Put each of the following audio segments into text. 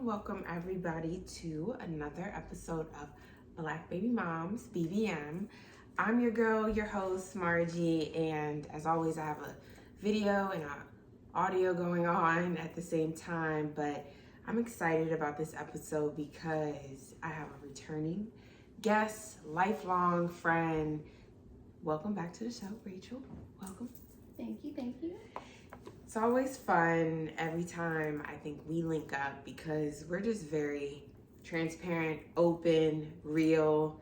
welcome everybody to another episode of Black Baby Moms, BBM. I'm your girl, your host, Margie, and as always, I have a video and audio going on at the same time, but I'm excited about this episode because I have a returning guest, lifelong friend. Welcome back to the show, Rachel. Welcome. Thank you. It's always fun every time I think we link up because we're just very transparent, open, real,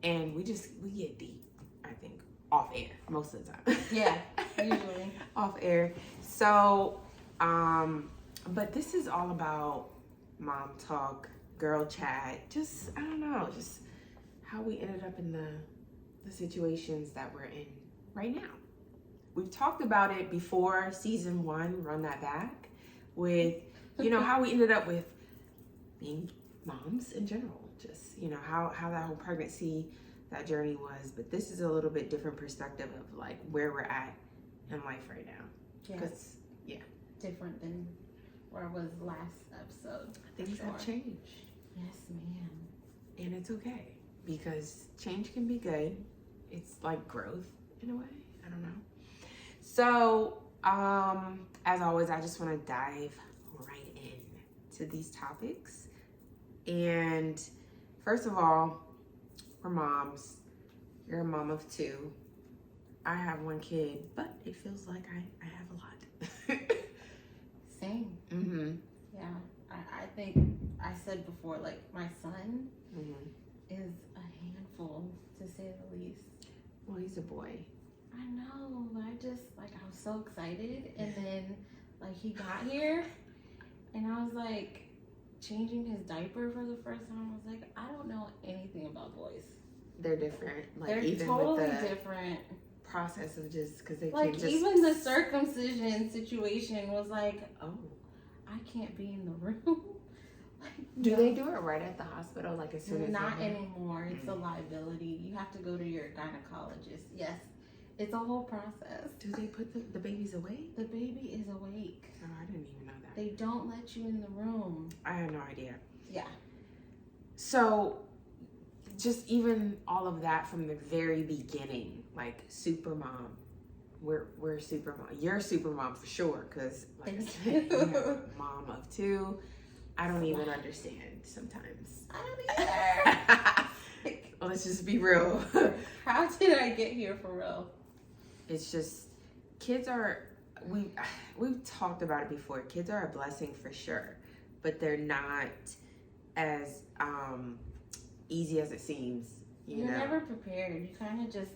and we get deep, I think, off air most of the time. Yeah, usually. Off air. So, but this is all about mom talk, girl chat, just, I don't know, just how we ended up in the situations that we're in right now. We've talked about it before, season 1, run that back, with, how we ended up with being moms in general. Just, how that whole pregnancy, that journey was. But this is a little bit different perspective of like where we're at in life right now. Yes. Yeah. Different than where I was last episode. Things have changed. Yes, ma'am. And it's okay because change can be good. It's like growth in a way. I don't know. So, as always, I just want to dive right in to these topics. And first of all, we're moms. You're a mom of 2. I have 1 kid, but it feels like I have a lot. Same. Mm-hmm. Yeah. I think I said before, like, my son is a handful, to say the least. Well, he's a boy. I know, I was so excited, and then, he got here, and I was, changing his diaper for the first time. I was like, I don't know anything about boys. They're different. They're even totally with the different. process of just, because they can't just... even the circumcision situation was oh. I can't be in the room. Do they do it right at the hospital, as soon as Not anymore. It's a liability. You have to go to your gynecologist. Yes. It's a whole process. Do they put the babies awake? The baby is awake. Oh, I didn't even know that. They don't let you in the room. I had no idea. Yeah. So, just even all of that from the very beginning, super mom. We're super mom. You're a super mom for sure, because I said, you're a mom of 2. I don't even understand sometimes. I don't either. Well, let's just be real. How did I get here for real? It's just, kids are, we've talked about it before. Kids are a blessing for sure, but they're not as easy as it seems. You're never prepared. You kind of just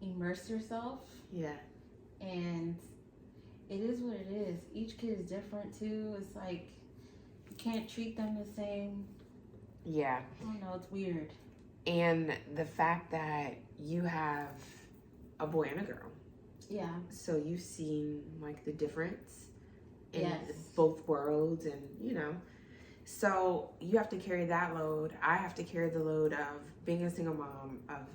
immerse yourself. Yeah. And it is what it is. Each kid is different too. It's you can't treat them the same. Yeah. I don't know. It's weird. And the fact that you have a boy and a girl. Yeah. So you've seen the difference in yes. both worlds, and so you have to carry that load. I have to carry the load of being a single mom of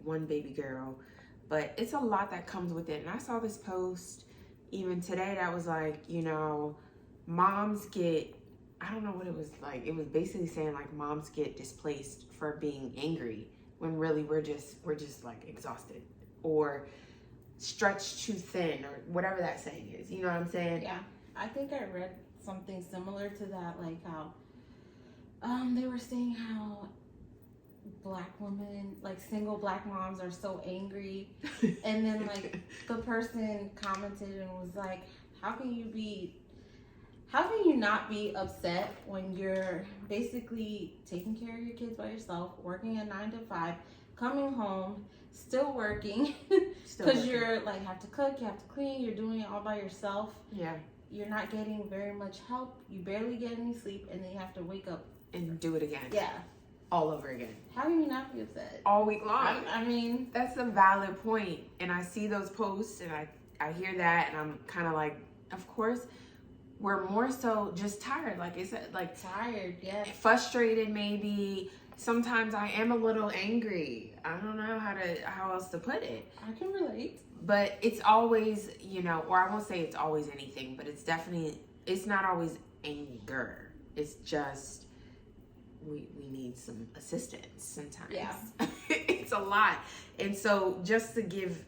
1 baby girl, but it's a lot that comes with it. And I saw this post even today that was moms get, I don't know what it was like. It was basically saying moms get displaced for being angry when really we're just exhausted or stretched too thin or whatever that saying is. You know what I'm saying? Yeah. I think I read something similar to that, how they were saying how Black women, single Black moms are so angry. And then the person commented and was like, how can you not be upset when you're basically taking care of your kids by yourself, working a 9 to 5, coming home, still working, because you're have to cook, you have to clean, you're doing it all by yourself. Yeah. You're not getting very much help. You barely get any sleep, and then you have to wake up and do it again. Yeah. All over again. How can you not be upset? All week long. I mean, that's a valid point. And I see those posts and I hear that, and I'm kind of of course, we're more so just tired. It's tired, yes. Frustrated maybe. Sometimes I am a little angry. I don't know how else to put it. I can relate. But it's always, or I won't say it's always anything, but it's not always anger. It's just we need some assistance sometimes. Yeah. It's a lot. And so just to give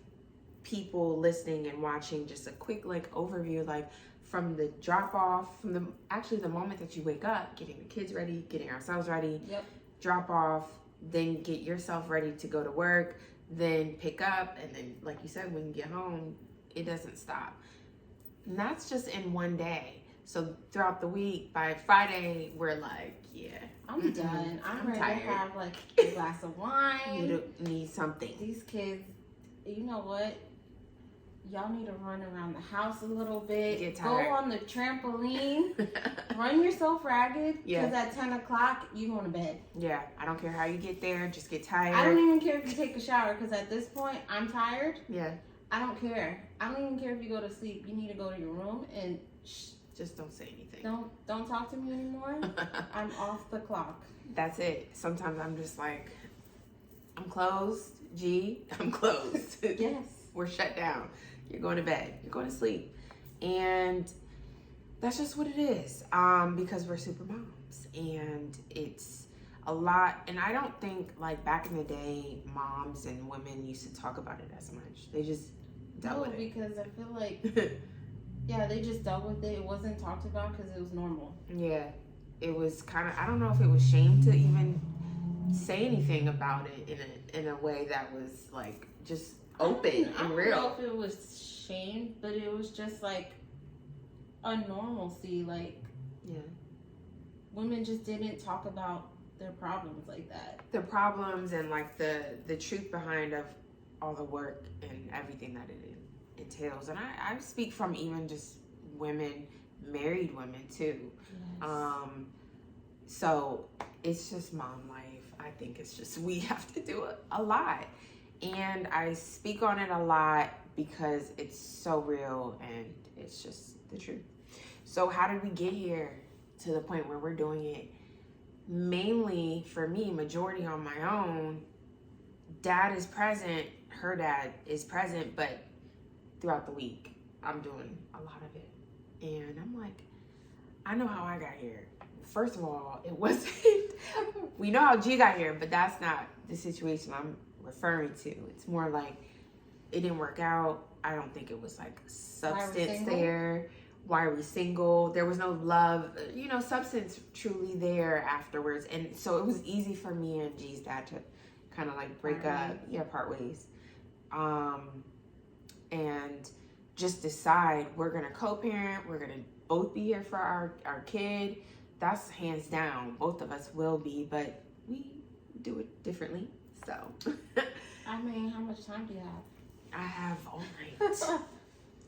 people listening and watching just a quick like overview, like from the drop off, from the moment that you wake up, getting the kids ready, getting ourselves ready, Yep. drop off, then get yourself ready to go to work, then pick up, and then like you said, when you get home, it doesn't stop. And that's just in one day. So throughout the week, by Friday, we're like, yeah, I'm done. I'm ready tired. to have like a glass of wine. You need something. These kids, you know what? Y'all need to run around the house a little bit. Get Go tired. on the trampoline. Run yourself ragged. Yeah. Because at 10 o'clock, you going to bed. Yeah, I don't care how you get there. Just get tired. I don't even care if you take a shower. Because at this point, I'm tired. Yeah. I don't care. I don't even care if you go to sleep. You need to go to your room and just don't say anything. Don't talk to me anymore. I'm off the clock. That's it. Sometimes I'm just like, I'm closed. I'm closed. Yes. We're shut down. You're going to bed. You're going to sleep. And that's just what it is. Because we're super moms. And it's a lot. And I don't think like back in the day, moms and women used to talk about it as much. They just dealt with it. Because I feel like, yeah, they just dealt with it. It wasn't talked about because it was normal. Yeah. It was kind of, I don't know if it was shame to even say anything about it in a way that was like just open and real. I don't know if it was shame, but it was just like a normalcy. Like, yeah, women just didn't talk about their problems like that. The problems and like the truth behind of all the work and everything that it entails. And I speak from even just women, married women too. Yes. So it's just mom life. I think it's just, we have to do a lot. And I speak on it a lot because it's so real and it's just the truth. So how did we get here to the point where we're doing it? Mainly for me, majority on my own. Dad is present, her dad is present, but throughout the week, I'm doing a lot of it. And I'm like, I know how I got here. First of all, it wasn't, we know how G got here, but that's not the situation I'm referring to. It's more like it didn't work out. I don't think it was like substance there. Why are we single? There was no love, substance truly there afterwards. And so it was easy for me and G's dad to kind of like break up, part ways. And just decide we're going to co-parent. We're going to both be here for our kid. That's hands down. Both of us will be, but we do it differently. So. I mean, how much time do you have? I have all night.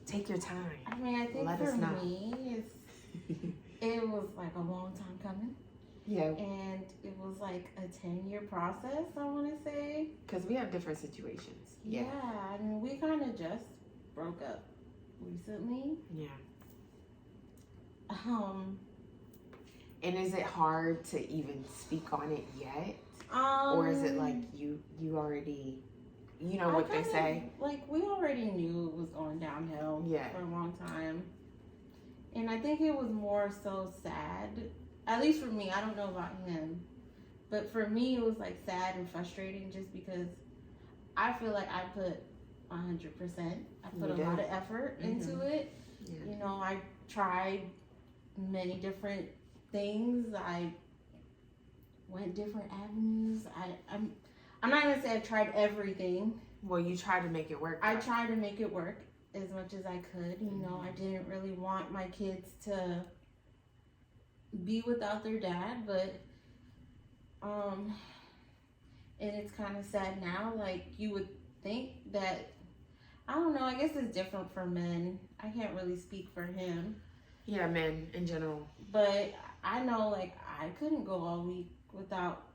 Take your time. I mean, I think Let for us know. me, it was like a long time coming. Yeah. And it was like a 10-year process, I want to say. Because we have different situations. Yeah. I mean, we kind of just broke up recently. Yeah. And is it hard to even speak on it yet? Or is it like you already, what they say? Like, we already knew it was going downhill for a long time. And I think it was more so sad. At least for me, I don't know about him. But for me, it was like sad and frustrating just because I feel like I put 100%. I put a lot of effort into it. Yeah. I tried many different things. I went different avenues. I'm not gonna say I tried everything. Well, you tried to make it work. I tried to make it work as much as I could. I didn't really want my kids to be without their dad, but and it's kind of sad now. Like, you would think that, I don't know, I guess it's different for men. I can't really speak for him. Yeah, men in general. But I know, like, I couldn't go all week without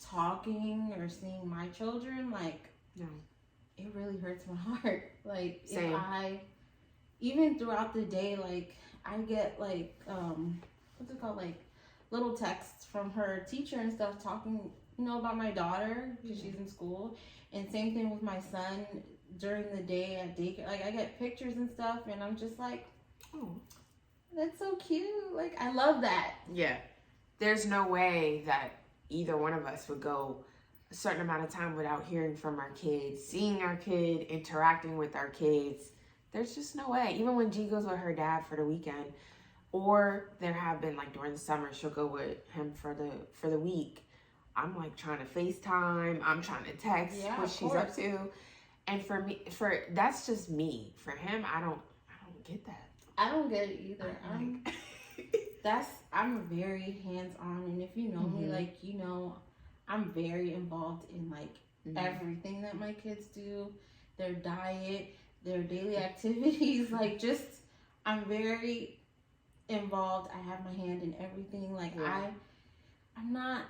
talking or seeing my children. Like, no, it really hurts my heart. Like, same. If even throughout the day, like, I get like what's it called, like little texts from her teacher and stuff talking, about my daughter because she's in school, and same thing with my son during the day at daycare. Like, I get pictures and stuff, and I'm just like, oh, that's so cute. Like, I love that. Yeah. there's no way that either one of us would go a certain amount of time without hearing from our kids, seeing our kid, interacting with our kids. There's just no way. Even when G goes with her dad for the weekend, or there have been like during the summer, she'll go with him for the week. I'm like trying to FaceTime. I'm trying to text what she's up to. And for me, that's just me. For him, I don't get that. I don't get it either. I'm very hands-on, and if you know me, like, you know, I'm very involved in like everything that my kids do, their diet, their daily activities, like just I'm very involved. I have my hand in everything. Like I'm not,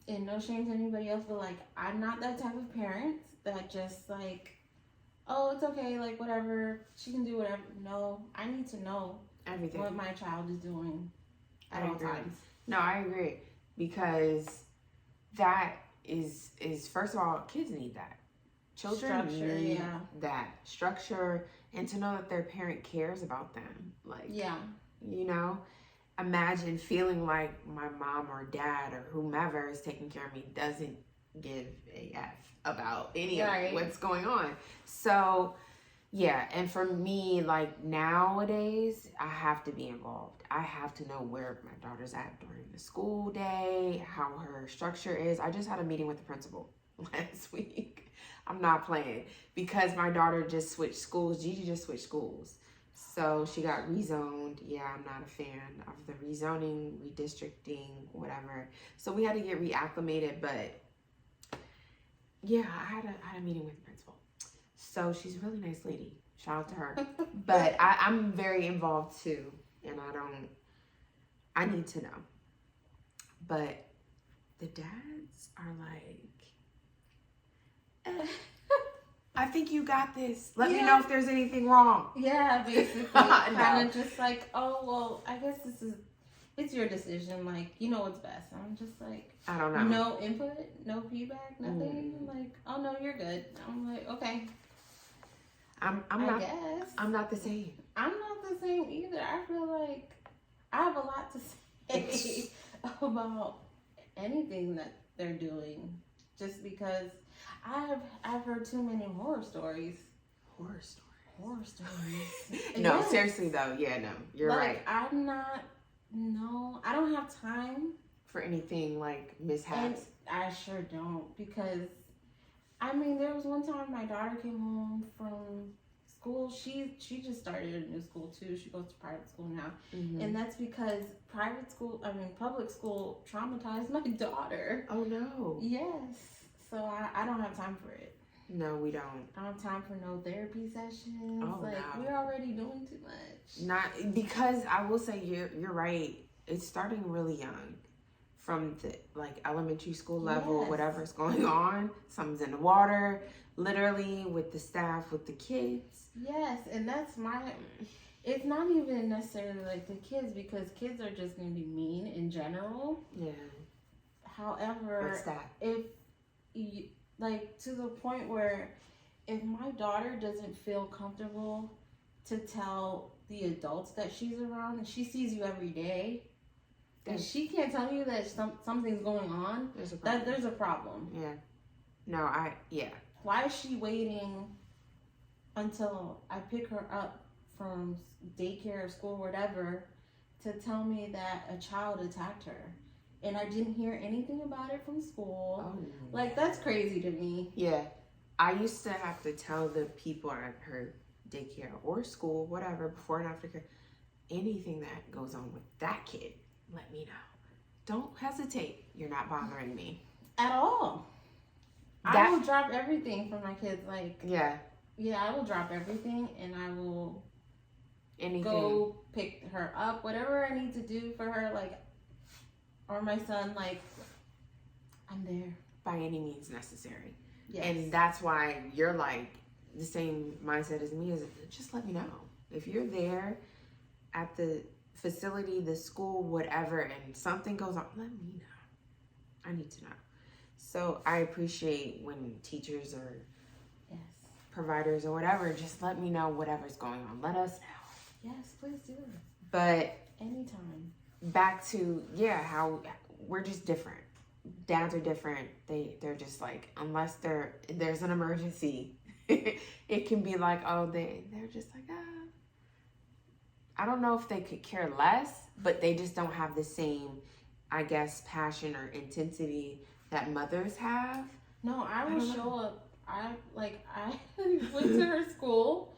and no shame to anybody else, but like I'm not that type of parent that just like, oh, it's okay, like whatever, she can do whatever. No, I need to know everything what my child is doing at all times. No, I agree, because that is first of all, kids need that. Children need that structure, and to know that their parent cares about them. Like, you know, imagine feeling like my mom or dad or whomever is taking care of me doesn't give a F about any of what's going on. So yeah, and for me, like nowadays, I have to be involved. I have to know where my daughter's at during the school day, how her structure is. I just had a meeting with the principal last week. I'm not playing, because my daughter just switched schools. Gigi just switched schools. So she got rezoned. Yeah, I'm not a fan of the rezoning, redistricting, whatever. So we had to get reacclimated, but yeah, I had a meeting with the principal. So she's a really nice lady. Shout out to her. But I'm very involved too, and I need to know. But the dads are like, I think you got this. Let me know if there's anything wrong. Yeah, basically. Kind of just like, oh, well, I guess it's your decision. Like, you know what's best. I'm just like, I don't know. No input, no feedback, nothing. Like, oh no, you're good. I'm like, okay. I guess. I'm not the same. I'm not the same either. I feel like I have a lot to say about anything that they're doing, just because I've heard too many horror stories. Horror stories. No, seriously though. Yeah, no, you're right. I don't have time for anything like mishaps. And I sure don't, because I mean, there was one time my daughter came home from school. She just started a new school too. She goes to private school now. And that's because public school traumatized my daughter. Oh no. Yes. So I don't have time for it. No, we don't. I don't have time for no therapy sessions. Oh, like, no. We're already doing too much. Not because I will say you're right. It's starting really young. From the like elementary school level, whatever's going on, something's in the water, literally with the staff, with the kids. Yes, and that's it's not even necessarily like the kids, because kids are just going to be mean in general. Yeah. However, what's that? If you, like, to the point where if my daughter doesn't feel comfortable to tell the adults that she's around, and she sees you every day, and she can't tell you that something's going on, there's a problem. Yeah. No, Why is she waiting until I pick her up from daycare or school, whatever, to tell me that a child attacked her? And I didn't hear anything about it from school. Oh, like, that's crazy to me. Yeah. I used to have to tell the people at her daycare or school, whatever, before and after care, anything that goes on with that kid, let me know. Don't hesitate. You're not bothering me. At all. I will drop everything for my kids. Like, yeah, I will drop everything, and I will go pick her up, whatever I need to do for her, like, or my son, like, I'm there. By any means necessary. Yes. And that's why you're like the same mindset as me, is just let me know. If you're there at the facility, the school, whatever, and something goes on, let me know. I need to know. So I appreciate when teachers or providers or whatever, just let me know whatever's going on. Let us know. Yes, please do. But anytime. back to, yeah, how we're just different. Dads are different. They're just like, unless there's an emergency, it can be like, oh, they're just like, ah. I don't know if they could care less, but they just don't have the same, I guess, passion or intensity that mothers have. No, I will show up. I went to her school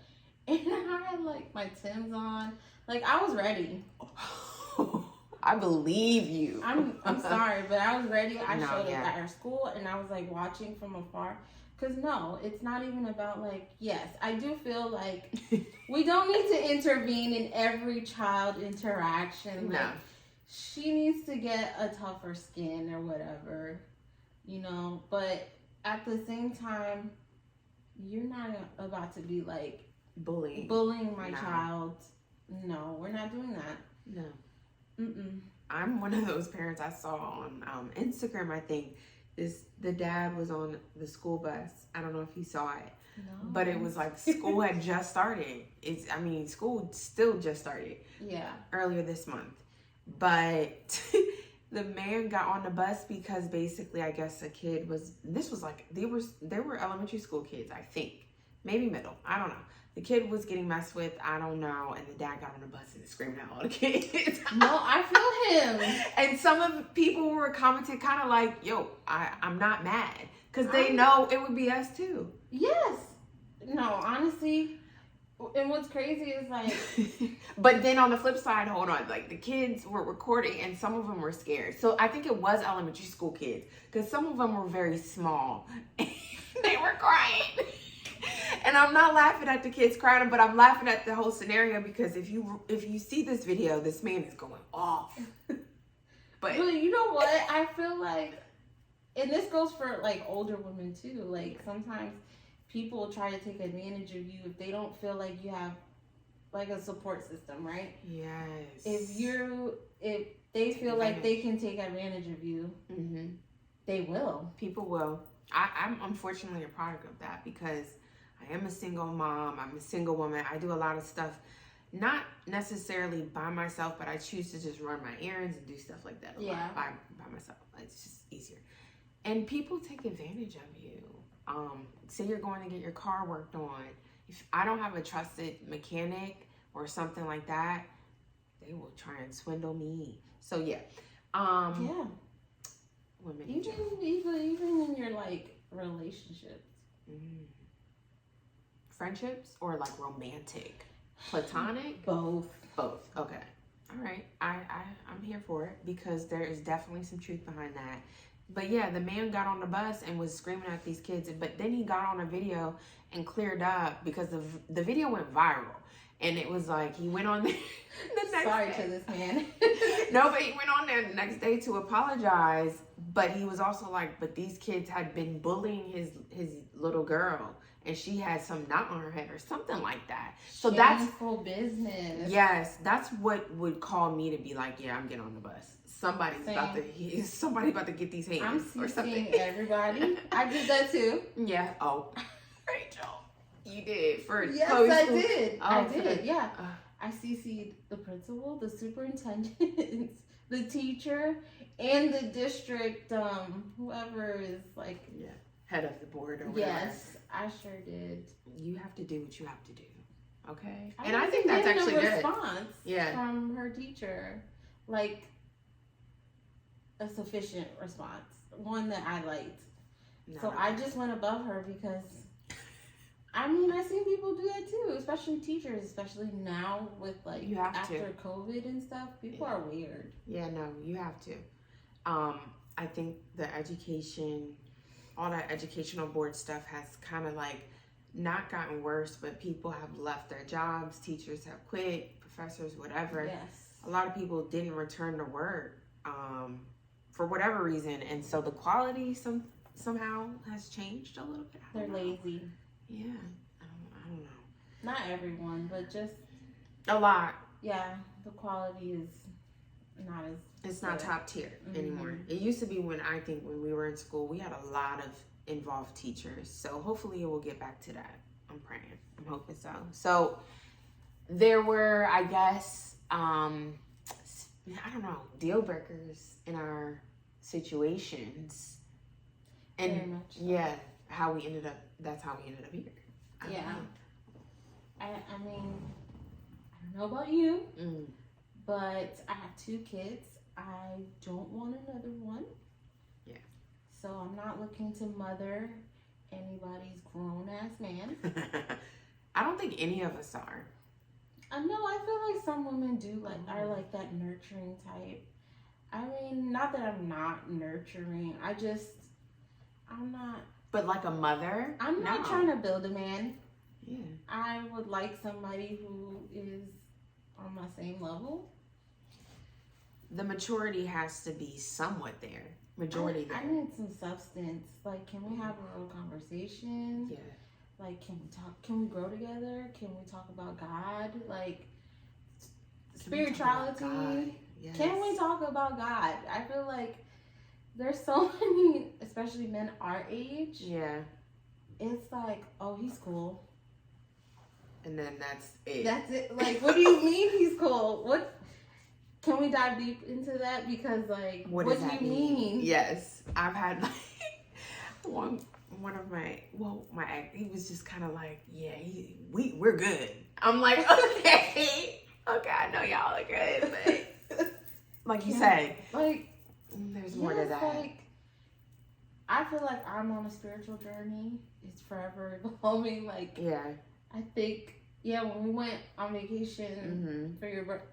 and I had like my Timbs on. Like I was ready. I believe you. I'm sorry, but I was ready. I No, showed yeah. up at her school and I was like watching from afar. Cause no, it's not even about like, yes, I do feel like we don't need to intervene in every child interaction. Like, No. she needs to get a tougher skin or whatever, you know, but at the same time, you're not about to be like bullying my No. child. No, we're not doing that. No. Mm-mm. I'm one of those parents I saw on Instagram, I think. The dad was on the school bus. I don't know if he saw it. No. But it was like school had just started. School still just started. Yeah. Earlier this month. But the man got on the bus because basically I guess a kid was, they were elementary school kids, I think. Maybe middle. I don't know. The kid was getting messed with, I don't know, and the dad got on the bus and screaming at all the kids. No, I feel him. And some of the people were commenting kind of like, yo, I'm not mad. Because they know it would be us too. Yes. No, honestly. And what's crazy is like... But then on the flip side, hold on. Like the kids were recording and some of them were scared. So I think it was elementary school kids. Because some of them were very small. They were crying. And I'm not laughing at the kids crying, but I'm laughing at the whole scenario because if you see this video, this man is going off. But you know what? I feel like, and this goes for like older women too. Like sometimes people try to take advantage of you if they don't feel like you have like a support system, right? Yes. If they feel like they can take advantage of you, they will. People will. I'm unfortunately a product of that because I am a single mom. I'm a single woman. I do a lot of stuff, not necessarily by myself, but I choose to just run my errands and do stuff like that a lot by myself. It's just easier. And people take advantage of you. Say you're going to get your car worked on. If I don't have a trusted mechanic or something like that, they will try and swindle me. So yeah. Yeah. Women Even in your like relationships. Friendships or like romantic, platonic? Both. Okay. All right. I'm here for it because there is definitely some truth behind that. But yeah, the man got on the bus and was screaming at these kids, but then he got on a video and cleared up because the video went viral. And it was like he went on there the next Sorry day. to this man. No, but he went on there the next day to apologize. But he was also like, but these kids had been bullying his little girl. And she had some knot on her head or something like that. So that's full business. Yes, that's what would call me to be like, yeah, I'm getting on the bus. Somebody's about to get these hands I'm or something. Everybody. I did that too. Yeah. Oh, Rachel, you did for yes, Chloe's I school? did. Oh, I did. Yeah. I CC'd the principal, the superintendent, the teacher, and the district. Whoever is like head of the board or whatever. Yes, I sure did. You have to do what you have to do. Okay. And I think that's actually good. Response from her teacher, like a sufficient response, one that I liked. So I just went above her because, I mean, I've seen people do that too, especially teachers, especially now with like after COVID and stuff. People are weird. Yeah, no, you have to. I think the education, all that educational board stuff has kind of like not gotten worse, but people have left their jobs, teachers have quit, professors, whatever. Yes. A lot of people didn't return to work for whatever reason, and so the quality somehow has changed a little bit. They're lazy. Yeah, I don't know. Not everyone, but just a lot. Yeah, the quality is not as. It's not top tier anymore. It used to be when we were in school, we had a lot of involved teachers. So hopefully it will get back to that. I'm praying. I'm hoping so. So there were, I guess, I don't know, deal breakers in our situations. And Very much so. yeah, how we ended up, that's how we ended up here. I don't Yeah. know. I mean, I don't know about you, Mm. but I have 2 kids. I don't want another one. Yeah. So I'm not looking to mother anybody's grown ass man. I don't think any of us are. I know, I feel like some women do are like that nurturing type. I mean, not that I'm not nurturing. I'm not. But like a mother? I'm not No. trying to build a man. Yeah. I would like somebody who is on my same level. The maturity has to be somewhat there. Majority I there. need some substance. Like, can we have a real conversation? Yeah. Like, can we talk? Can we grow together? Can we talk about God? Like, spirituality? God. Yes. Can we talk about God? I feel like there's so many, especially men our age. Yeah. It's like, oh, he's cool. And then that's it. That's it. Like, what do you mean he's cool? What? Can we dive deep into that? Because, like, what do you mean? Yes. I've had, like, one of my ex, he was just kind of like, yeah, we're good. I'm like, okay. Okay, I know y'all are good, but like you said, like, there's more to that. Like, I feel like I'm on a spiritual journey. It's forever evolving. Like, yeah. I think, when we went on vacation for your birthday,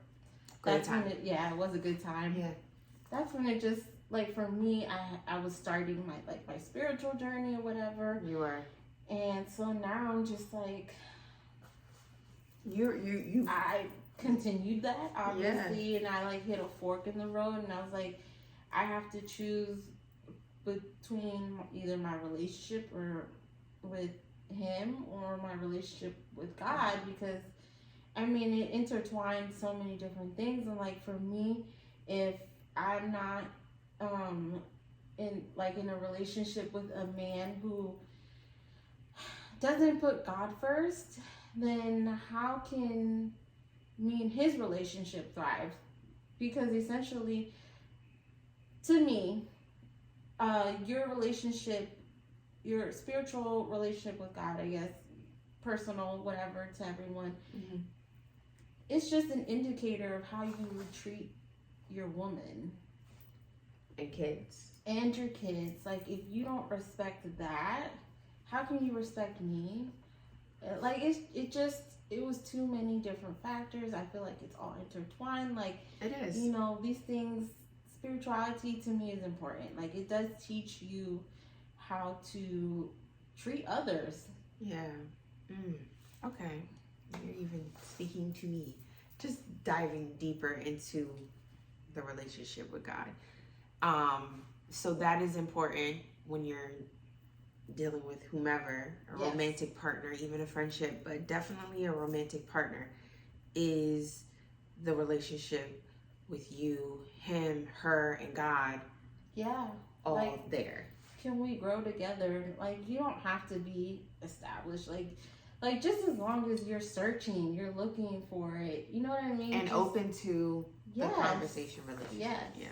that's when it was a good time. Yeah. That's when it just, like, for me, I was starting my spiritual journey or whatever. You were. And so now I'm just like, you I continued that, obviously, and I, like, hit a fork in the road, and I was like, I have to choose between either my relationship or with him or my relationship with God, because I mean, it intertwines so many different things. And like, for me, if I'm not in a relationship with a man who doesn't put God first, then how can me and his relationship thrive? Because essentially, to me, your relationship, your spiritual relationship with God, I guess, personal, whatever, to everyone, it's just an indicator of how you would treat your woman. And kids. And your kids. Like, if you don't respect that, how can you respect me? Like, it was too many different factors. I feel like it's all intertwined. Like, it is. You know, these things, spirituality to me is important. Like, it does teach you how to treat others. Yeah. Okay. You're even speaking to me. Just diving deeper into the relationship with God. So that is important when you're dealing with whomever, a romantic partner, even a friendship, but definitely a romantic partner, is the relationship with you, him, her, and God. Yeah. All like, there. Can we grow together? Like, you don't have to be established. Like just as long as you're searching, you're looking for it. You know what I mean? And open to the conversation relationship. Yes. Yeah.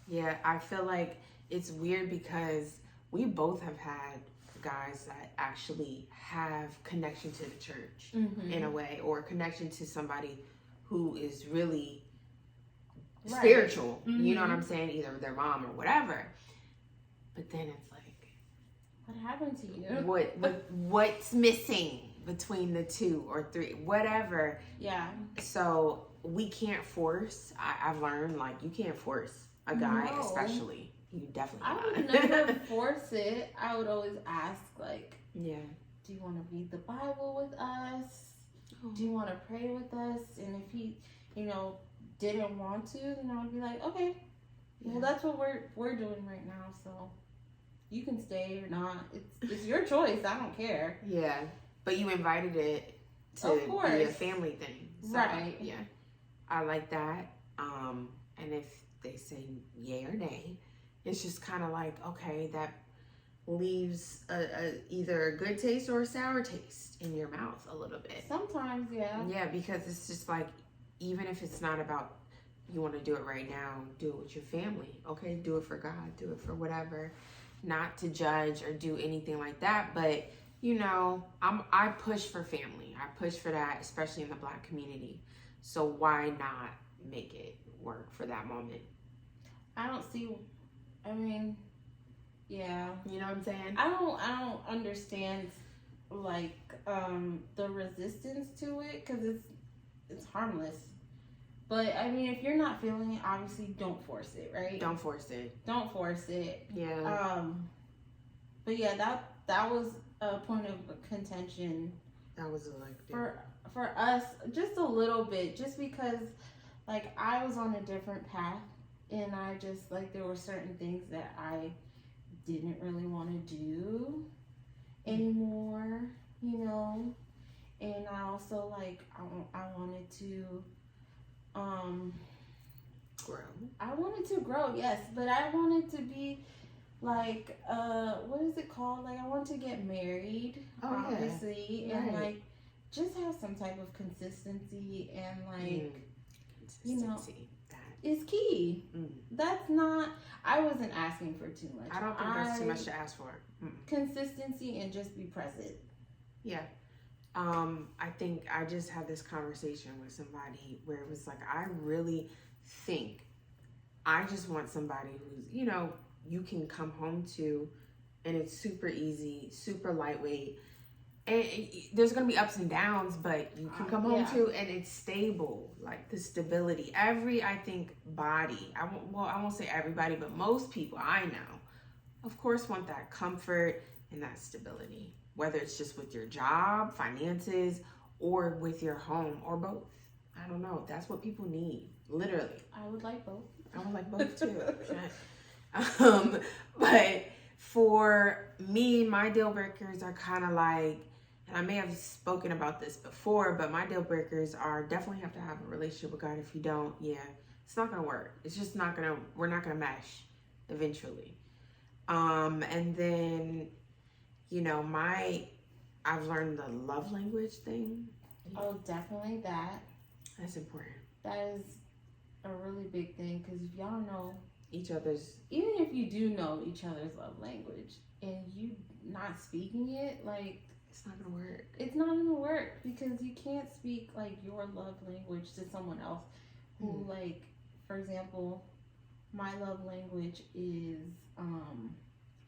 Yeah, I feel like it's weird because we both have had guys that actually have connection to the church in a way, or connection to somebody who is really spiritual. You know what I'm saying? Either their mom or whatever. But then it's like, what happened to you? What's missing between the 2 or 3, whatever. Yeah. So we can't force. I've learned, like, you can't force a guy, especially. You definitely I not. would never force it. I would always ask, like, yeah, do you want to read the Bible with us? Do you want to pray with us? And if he, didn't want to, then I would be like, okay, well, that's what we're doing right now. So you can stay or not. It's your choice. I don't care. Yeah, but you invited it to be a family thing, so, right? Yeah, I like that. And if they say yay or nay, it's just kind of like, okay, that leaves either a good taste or a sour taste in your mouth a little bit. Sometimes, yeah. Yeah, because it's just like, even if it's not about you want to do it right now, do it with your family. Okay, do it for God, do it for whatever. Not to judge or do anything like that, but you know, I push for family. I push for that, especially in the Black community. So why not make it work for that moment? I don't see. I mean, yeah. You know what I'm saying? I don't understand like the resistance to it, because it's harmless. But I mean, if you're not feeling it, obviously don't force it, right? Don't force it. Don't force it. Yeah. But yeah, that was a point of contention. That was elected. For us, just a little bit, just because like I was on a different path, and I just like there were certain things that I didn't really want to do anymore, you know. And I also like I wanted to grow. I wanted to grow, yes, but I wanted to be like what is it called? Like I want to get married, obviously, yeah. and like just have some type of consistency, and like you know, is key. That's not. I wasn't asking for too much. I don't think there's too much to ask for. Consistency and just be present. Yeah. I think I just had this conversation with somebody where it was like, I really think I just want somebody who's, you know, you can come home to, and it's super easy, super lightweight. And there's going to be ups and downs, but you can come home to, and it's stable, like the stability. I think body, I won't say everybody, but most people I know, of course, want that comfort and that stability, whether it's just with your job, finances, or with your home, or both. I don't know. That's what people need, literally. I would like both. I would like both too. But for me, my deal breakers are kind of like, and I may have spoken about this before, but my deal breakers are definitely have to have a relationship with God. If you don't, it's not going to work. It's just not going to, we're not going to mesh eventually. And then, you know, I've learned the love language thing. Oh, definitely that. That's important. That is a really big thing, because if y'all know each other's, even if you do know each other's love language and you not speaking it, like it's not gonna work. It's not gonna work, because you can't speak like your love language to someone else who like, for example, my love language is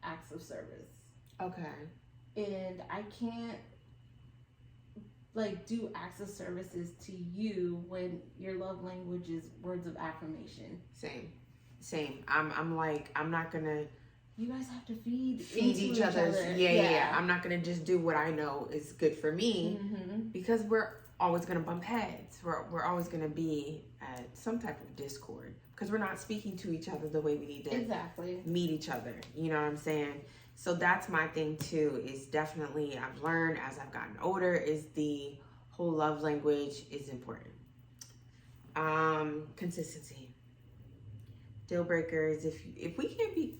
acts of service. Okay. And I can't like do acts of services to you when your love language is words of affirmation. Same. I'm like, I'm not gonna. You guys have to feed each other's. Yeah. I'm not gonna just do what I know is good for me, because we're always gonna bump heads. We're always gonna be at some type of discord, because we're not speaking to each other the way we need to meet each other. You know what I'm saying? So that's my thing too, is definitely I've learned as I've gotten older is the whole love language is important. Consistency. Deal breakers, if we can't be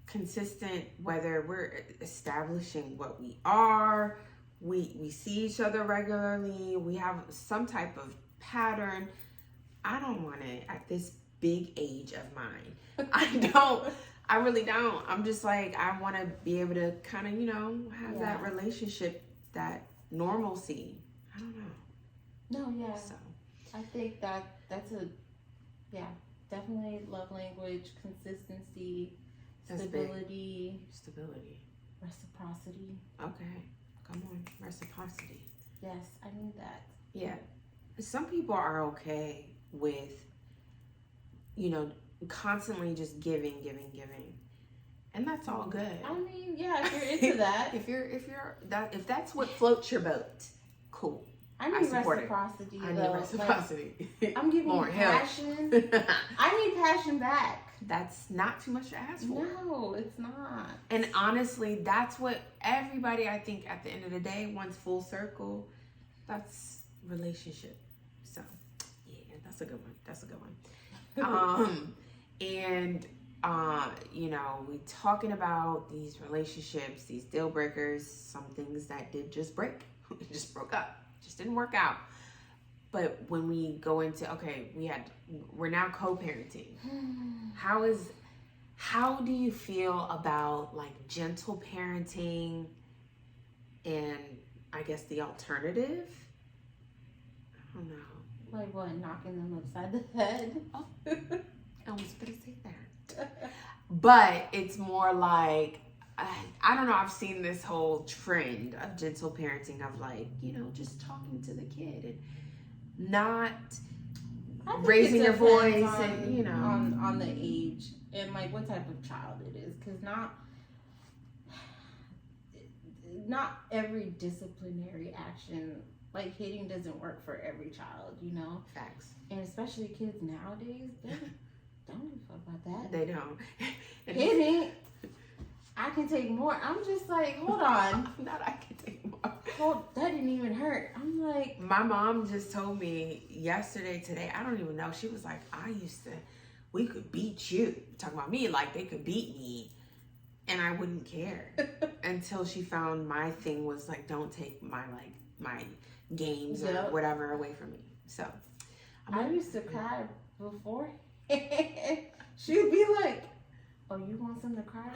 consistent, whether we're establishing what we are, we see each other regularly, we have some type of pattern. I don't want it at this big age of mine. I really don't. I'm just like, I want to be able to kind of, you know, have that relationship, that normalcy. I don't know. No, yeah. So I think that's definitely love language, consistency, stability, reciprocity. Okay, come on, reciprocity. Yes, I need that. Yeah, some people are okay with, you know, constantly just giving, and that's all good. I mean, yeah, if you're into that, if that's what floats your boat, cool. I need reciprocity. I need reciprocity. Like, I'm giving you passion. I need passion back. That's not too much to ask for. No, it's not. And honestly, that's what everybody, I think, at the end of the day, wants full circle. That's relationship. So, yeah, that's a good one. And you know, we talking about these relationships, these deal breakers, some things that did just break, just broke up, just didn't work out. But when we go into, okay, we're now co-parenting. How do you feel about like gentle parenting and I guess the alternative? I don't know. Like what, knocking them upside the head? Oh, I was gonna say that. But it's more like, I don't know, I've seen this whole trend of gentle parenting of like, just talking to the kid and not raising your voice on the age and like what type of child it is, because not every disciplinary action, like hitting doesn't work for every child, Facts. And especially kids nowadays, they don't give a fuck about that. They don't. Hitting, I can take more. I'm just like, hold on. Not I can take more. Hold, that didn't even hurt. I'm like, my mom just told me today, I don't even know. She was like, we could beat you. Talking about me, like they could beat me. And I wouldn't care until she found my thing was like, don't take my games or whatever away from me. So I used to cry before. She'd be like, "Oh, you want something to cry?"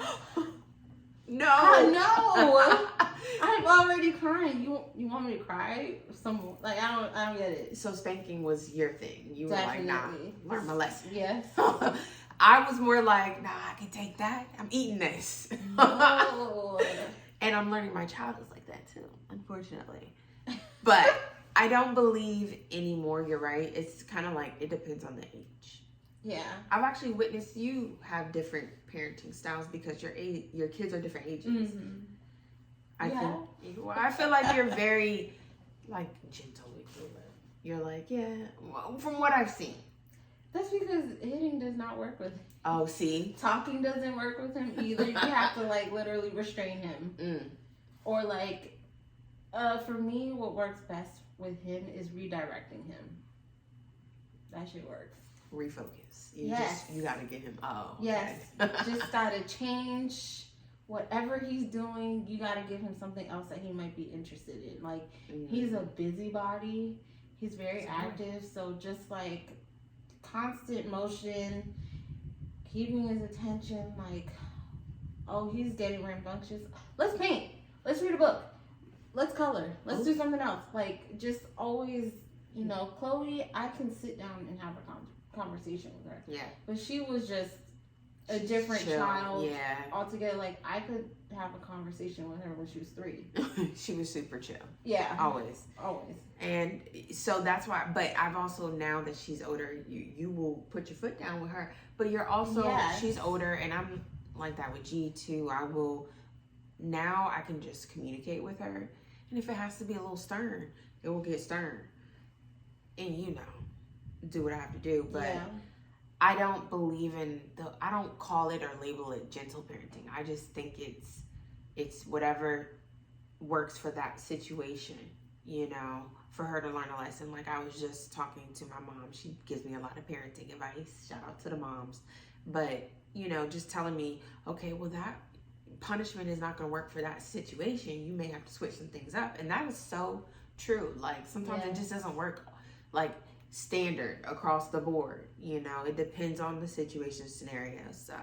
No, no, I'm already crying. You want me to cry? I don't get it. So spanking was your thing. You Definitely. were like, nah, learn my lesson. Yes. I was more like, nah, I can take that. I'm eating this. No. And I'm learning my child is like that too, unfortunately. But I don't believe anymore, you're right. It's kind of like, it depends on the age. Yeah. I've actually witnessed you have different parenting styles because your kids are different ages. Mm-hmm. I feel like you're very like gentle with Caleb. You're like, from what I've seen. That's because hitting does not work with him. Oh, see? Talking doesn't work with him either. You have to like literally restrain him. Or like, for me, what works best with him is redirecting him. That shit works. Refocus. You gotta get him. Oh. Okay. Yes. Just gotta change whatever he's doing. You gotta give him something else that he might be interested in. Like, he's a busybody. He's very active. So just like constant motion, keeping his attention, like, oh, he's getting rambunctious. Let's paint. Let's read a book. Let's color. Let's do something else. Like, just always, Chloe, I can sit down and have a conversation with her. Yeah. But she was just a different child. Yeah. Altogether. Like, I could have a conversation with her when she was 3. She was super chill. Yeah. Always. And so that's why, but I've also, now that she's older, you will put your foot down with her, but you're also, she's older, and I'm like that with G too. Now I can just communicate with her, and if it has to be a little stern, it will get stern, and do what I have to do, but I don't believe I don't call it or label it gentle parenting. I just think it's whatever works for that situation, for her to learn a lesson. Like, I was just talking to my mom. She gives me a lot of parenting advice. Shout out to the moms. But, just telling me, okay, well, that punishment is not going to work for that situation. You may have to switch some things up. And that is so true. Like, sometimes it just doesn't work like standard across the board. It depends on the situation, scenario. So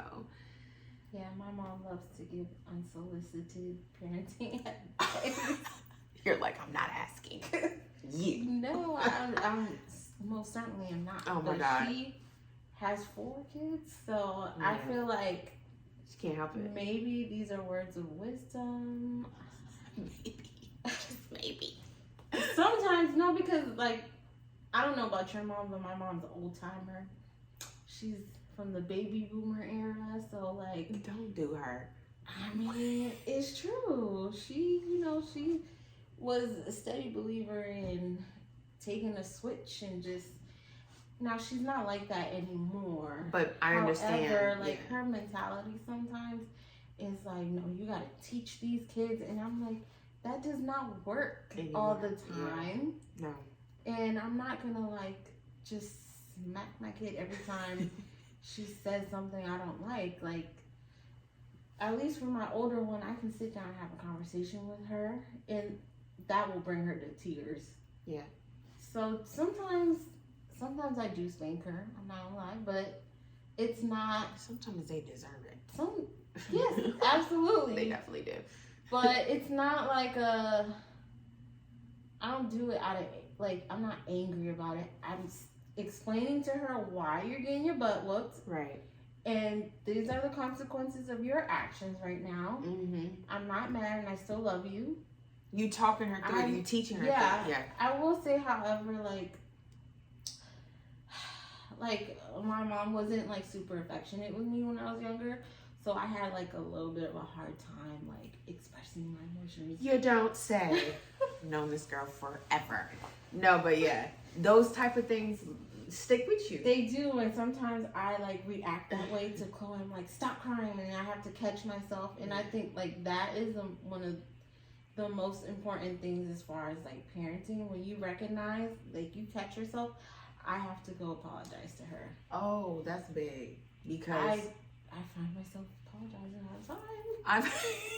yeah, my mom loves to give unsolicited parenting advice. You're like, I'm not asking you. No, I'm most certainly am not. Oh my God. She has 4 kids, so I feel like she can't help it. Maybe these are words of wisdom. Maybe. Sometimes, no, because like, I don't know about your mom, but my mom's an old timer. She's from the baby boomer era, so like, don't do her. I mean, it's true. She, she was a steady believer in taking a switch and just, now she's not like that anymore. But I understand. However, like, her mentality sometimes is like, no, you gotta teach these kids, and I'm like, that does not work all the time. Yeah. No. And I'm not gonna like just smack my kid every time she says something I don't like. Like, at least for my older one, I can sit down and have a conversation with her, and that will bring her to tears. Yeah. So sometimes I do spank her. I'm not gonna lie, but it's not. Sometimes they deserve it. Yes, absolutely. They definitely do. But it's not like I don't do it out of, like, I'm not angry about it. I'm explaining to her why you're getting your butt whooped. Right. And these are the consequences of your actions right now. Mm-hmm. I'm not mad and I still love you. You talking her through it. You teaching her through it. Yeah. I will say, however, like my mom wasn't like super affectionate with me when I was younger. So I had like a little bit of a hard time like expressing my emotions. You don't say. Known this girl forever. No, but yeah, those type of things stick with you. They do, and sometimes I like react that way to Chloe. I'm like, stop crying, and I have to catch myself. And I think like that is one of the most important things as far as like parenting. When you recognize, like, you catch yourself, I have to go apologize to her. Oh, that's big, because I find myself apologizing all the time.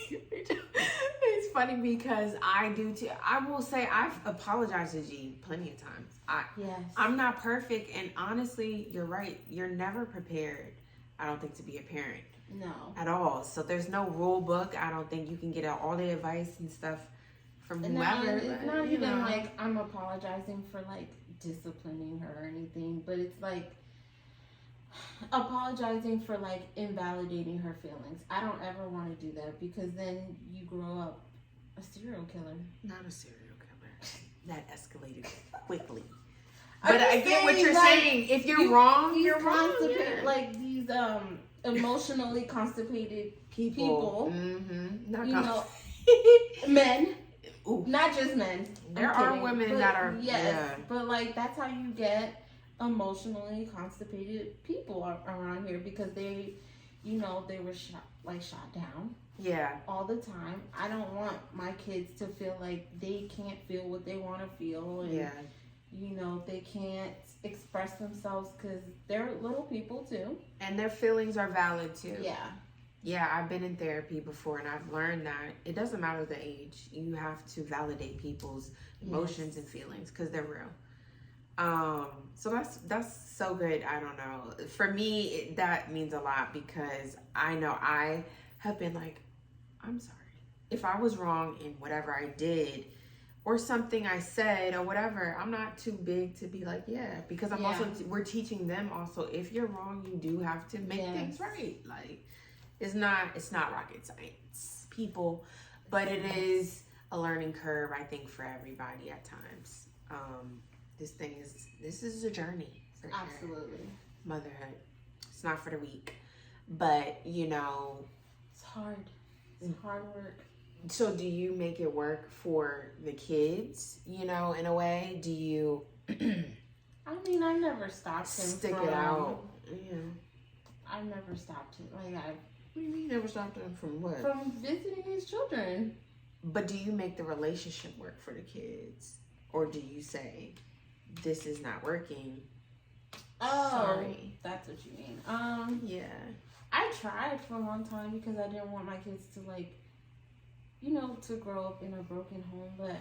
It's funny because I do too. I will say I've apologized to G plenty of times. Yes. I'm not perfect, and honestly, you're right. You're never prepared, I don't think, to be a parent. No. At all. So there's no rule book. I don't think you can get all the advice and stuff from whoever. It's not even like I'm apologizing for like disciplining her or anything, but it's like apologizing for like invalidating her feelings. I don't ever want to do that, because then you grow up a serial killer. Not a serial killer. That escalated quickly. But I get what you're saying. If you're wrong, you're wrong. Yeah. Like these emotionally constipated people. Mm-hmm. Not, you know, men. Ooh. Not just men. There are women that are. Yes, yeah. But like that's how you get emotionally constipated people around here, because they, you know, they were shot down. Yeah. All the time. I don't want my kids to feel like they can't feel what they want to feel. And, yeah. You know, they can't express themselves, because they're little people too. And their feelings are valid too. Yeah. Yeah, I've been in therapy before, and I've learned that it doesn't matter the age. You have to validate people's emotions and feelings, because they're real. So that's so good. I don't know. For me, that means a lot, because I know I have been like, I'm sorry. If I was wrong in whatever I did or something I said or whatever, I'm not too big to be like, yeah, because I'm also, we're teaching them also, if you're wrong, you do have to make things right. Like, it's not rocket science, people, but it is a learning curve, I think, for everybody at times. This is a journey. For absolutely. Sure. Motherhood. It's not for the weak, but you know, it's hard. It's hard work. So do you make it work for the kids, you know, in a way? Do you... I mean, I never stopped him stick it out. Yeah. I never stopped him. Like, what do you mean you never stopped him from what? From visiting his children. But do you make the relationship work for the kids? Or do you say, this is not working? Oh, sorry. That's what you mean. Yeah. I tried for a long time, because I didn't want my kids to, like, you know, to grow up in a broken home. But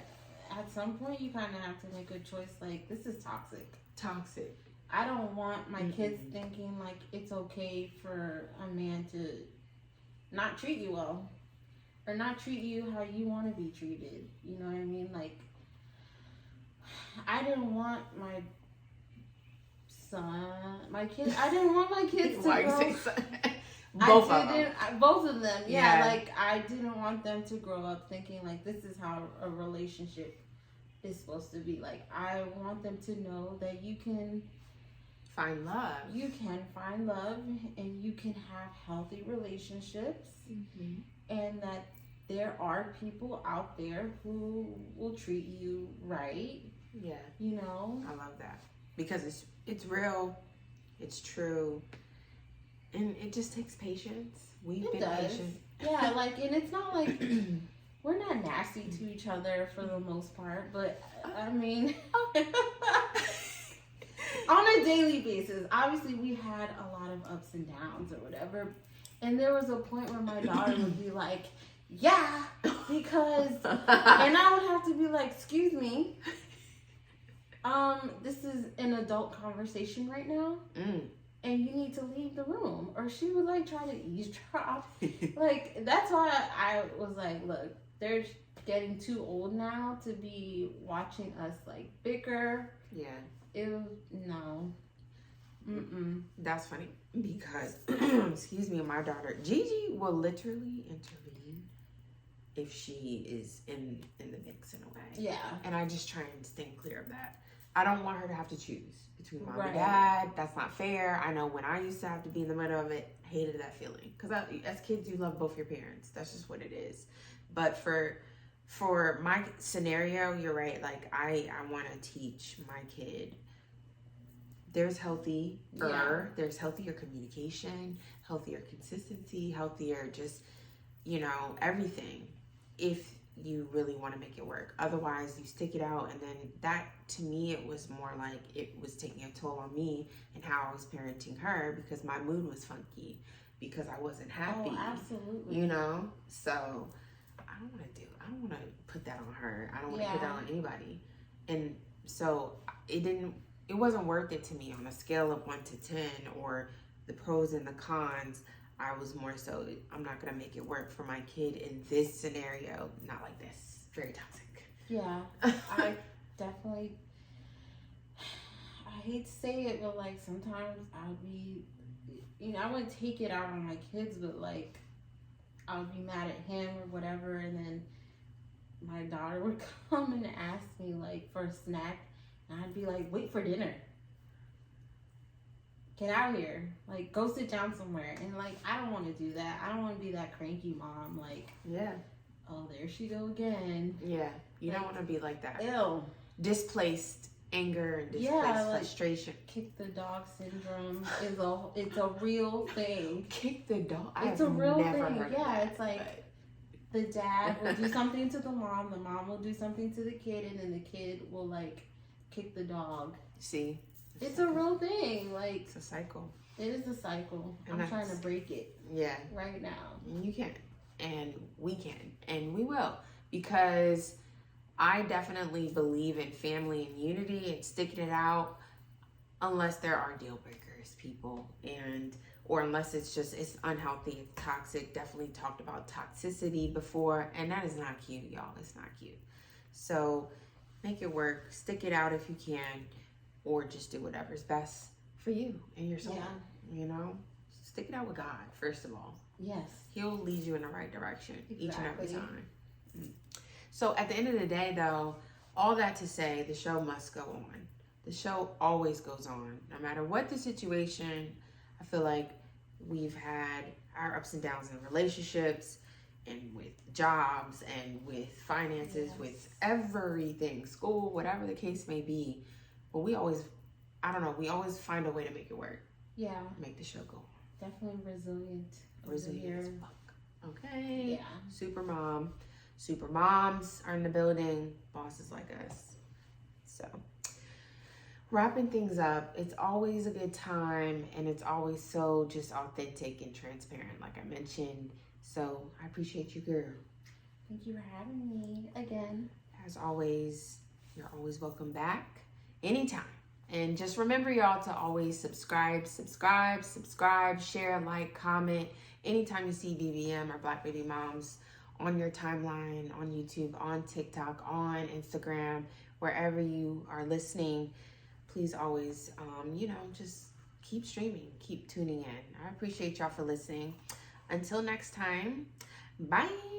at some point, you kind of have to make a choice. Like, this is toxic. Toxic. I don't want my kids thinking like it's okay for a man to not treat you well, or not treat you how you want to be treated. You know what I mean? Like, I didn't want my kids. I didn't want my kids to grow. Both of them. Yeah. Like, I didn't want them to grow up thinking like this is how a relationship is supposed to be. Like, I want them to know that you can find love. You can find love, and you can have healthy relationships, and that there are people out there who will treat you right. Yeah. You know? I love that. Because it's real, it's true, and it just takes patience. We've been patient. Yeah, like, and it's not like we're not nasty to each other for the most part, but I mean, on a daily basis, obviously we had a lot of ups and downs or whatever, and there was a point where my daughter would be like, because, and I would have to be like, excuse me, This is an adult conversation right now, Mm. and you need to leave the room, or she would like try to eavesdrop. Like, that's why I was like, look, they're getting too old now to be watching us like bicker. Yeah. No. Mm-mm. That's funny because, excuse me, my daughter Gigi will literally intervene if she is in the mix in a way. Yeah. And I just try and stay clear of that. I don't want her to have to choose between mom Right. and dad. That's not fair. I know when I used to have to be in the middle of it, hated that feeling. Because as kids, you love both your parents. That's just what it is. But for my scenario, you're right. Like, I want to teach my kid there's healthier communication, healthier consistency, healthier just, everything, if you really want to make it work. Otherwise, you stick it out, and then that, to me, it was more like it was taking a toll on me and how I was parenting her, because my mood was funky, because I wasn't happy. Oh, absolutely. So I don't want to put that on her. I don't want to put that on anybody. And so it wasn't worth it to me on a scale of 1 to 10, or the pros and the cons. I was more so, I'm not going to make it work for my kid in this scenario. Not like this. Very toxic. Yeah. I definitely, I hate to say it, but like sometimes I'd be, I wouldn't take it out on my kids, but like I would be mad at him or whatever, and then my daughter would come and ask me like for a snack, and I'd be like, wait for dinner. Get out of here. Like, go sit down somewhere. And like, I don't want to do that. I don't want to be that cranky mom. Like, yeah. Oh, there she go again. Yeah. You don't want to be like that. Ew. Displaced anger and displaced frustration. Kick the dog syndrome it's a real thing. Kick the dog? It's a real thing. Heard of that, it's like the dad will do something to the mom will do something to the kid, and then the kid will like kick the dog. See? It's a real thing. Like, it's a cycle. It is a cycle. And I'm trying to break it. Yeah. Right now. You can. And we can. And we will. Because I definitely believe in family and unity and sticking it out, unless there are deal breakers, people. Or unless it's unhealthy, it's toxic. Definitely talked about toxicity before. And that is not cute, y'all. It's not cute. So make it work. Stick it out if you can. Or just do whatever's best for you and your soul. Yeah. Stick it out with God, first of all. Yes. He'll lead you in the right direction each and every time. So at the end of the day, though, all that to say, the show must go on. The show always goes on. No matter what the situation, I feel like we've had our ups and downs in relationships and with jobs and with finances, with everything, school, whatever the case may be. But we always find a way to make it work. Yeah. Make the show go on. Definitely resilient. Resilient as fuck. Okay. Yeah. Super mom. Super moms are in the building. Bosses like us. So, wrapping things up, it's always a good time, and it's always so just authentic and transparent, like I mentioned. So, I appreciate you, girl. Thank you for having me again. As always, you're always welcome back. Anytime. And just remember, y'all, to always subscribe, share, like, comment. Anytime you see BBM or Black Baby Moms on your timeline, on YouTube, on TikTok, on Instagram, wherever you are listening, please always, just keep streaming, keep tuning in. I appreciate y'all for listening. Until next time, bye.